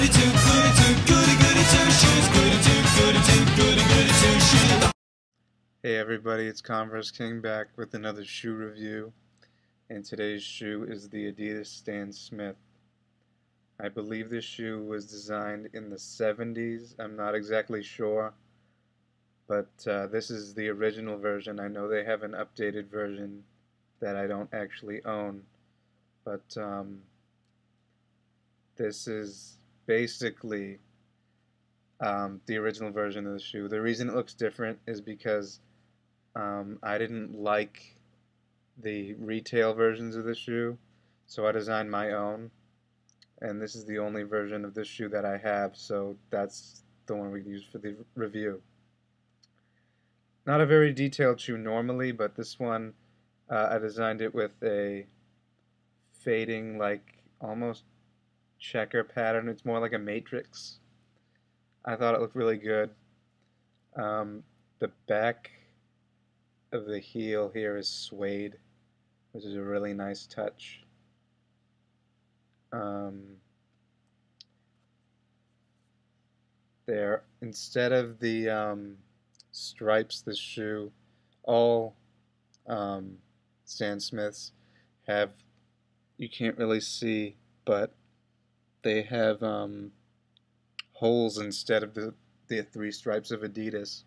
goody two, goody goody two shoes, goody two, goody two shoes. Hey everybody, it's Converse King back with another shoe review, and today's shoe is the Adidas Stan Smith. I believe this shoe was designed in the 70s, I'm not exactly sure, but this is the original version. I know they have an updated version that I don't actually own, but this is basically the original version of the shoe. The reason it looks different is because I didn't like the retail versions of the shoe, so I designed my own, and this is the only version of this shoe that I have, so that's the one we use for the review. Not a very detailed shoe normally, but this one I designed it with a fading, like almost checker pattern. It's more like a matrix. I thought it looked really good. The back of the heel here is suede, which is a really nice touch. There, instead of the stripes, the shoe, all Stan Smiths have, you can't really see, but they have holes instead of the three stripes of Adidas.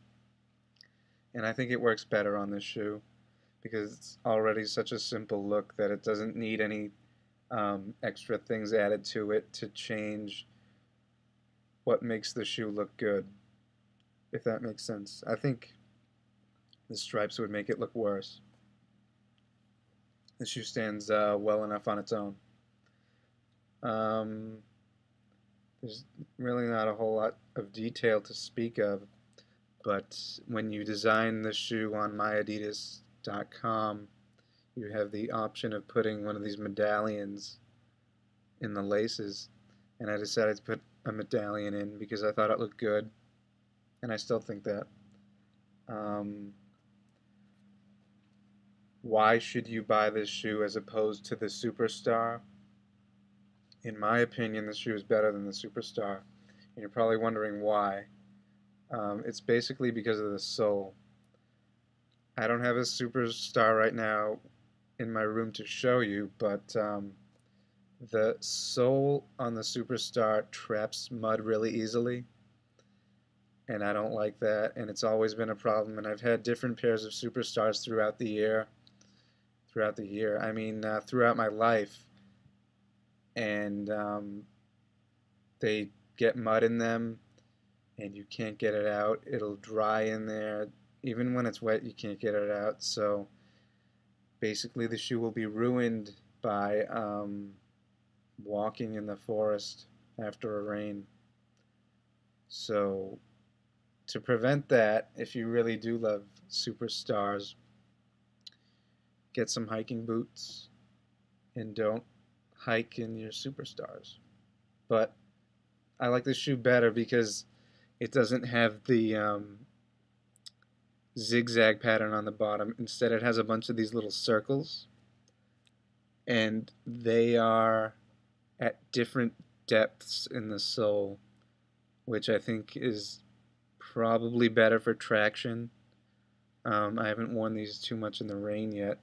And I think it works better on this shoe because it's already such a simple look that it doesn't need any extra things added to it to change what makes the shoe look good, if that makes sense. I think the stripes would make it look worse. The shoe stands well enough on its own. There's really not a whole lot of detail to speak of, but when you design the shoe on myadidas.com, you have the option of putting one of these medallions in the laces, and I decided to put a medallion in because I thought it looked good, and I still think that. Why should you buy this shoe as opposed to the Superstar? In my opinion, this shoe is better than the Superstar, and you're probably wondering why. It's basically because of the sole. I don't have a Superstar right now in my room to show you, but the sole on the Superstar traps mud really easily, and I don't like that, and it's always been a problem, and I've had different pairs of Superstars throughout the year. I mean, throughout my life, and they get mud in them, and you can't get it out. It'll dry in there. Even when it's wet, you can't get it out. So basically the shoe will be ruined by walking in the forest after a rain. So to prevent that, if you really do love Superstars, get some hiking boots and don't hike in your Superstars. But I like this shoe better because it doesn't have the zigzag pattern on the bottom. Instead, it has a bunch of these little circles, and they are at different depths in the sole, which I think is probably better for traction. I haven't worn these too much in the rain yet,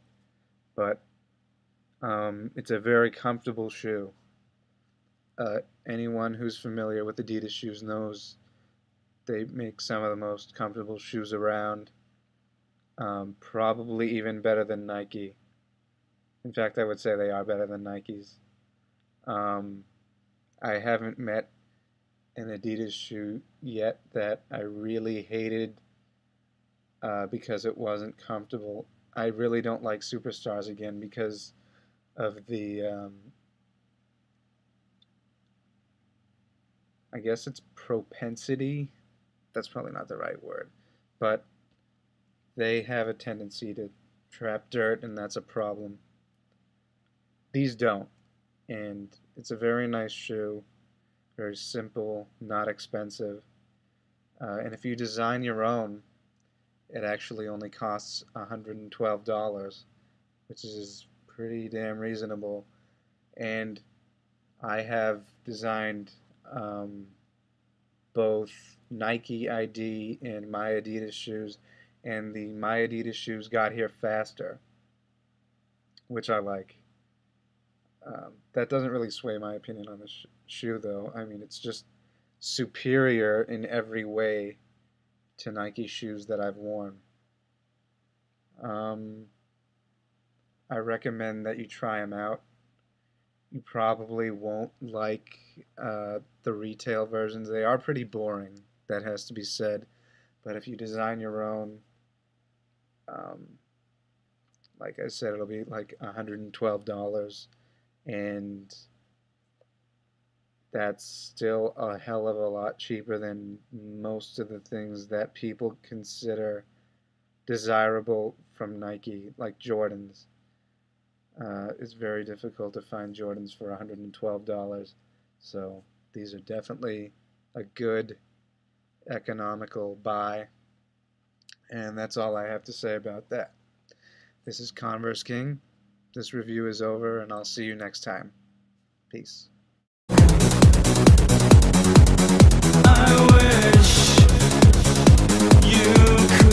but it's a very comfortable shoe. Anyone who's familiar with Adidas shoes knows they make some of the most comfortable shoes around, probably even better than Nike. In fact, I would say they are better than Nike's. I haven't met an Adidas shoe yet that I really hated because it wasn't comfortable. I really don't like Superstars again because of the I guess it's propensity. That's probably not the right word, but they have a tendency to trap dirt, and that's a problem. These don't, and it's a very nice shoe, very simple, not expensive, and if you design your own, it actually only costs $112, which is pretty damn reasonable. And I have designed both Nike ID and my Adidas shoes, and the my Adidas shoes got here faster, which I like. That doesn't really sway my opinion on the shoe, though. I mean, it's just superior in every way to Nike shoes that I've worn. I recommend that you try them out. You probably won't like the retail versions. They are pretty boring, that has to be said. But if you design your own, like I said, it'll be like $112, and that's still a hell of a lot cheaper than most of the things that people consider desirable from Nike, like Jordans. It's very difficult to find Jordans for $112, so these are definitely a good economical buy, and that's all I have to say about that. This is Converse King. This review is over, and I'll see you next time. Peace. I wish you could.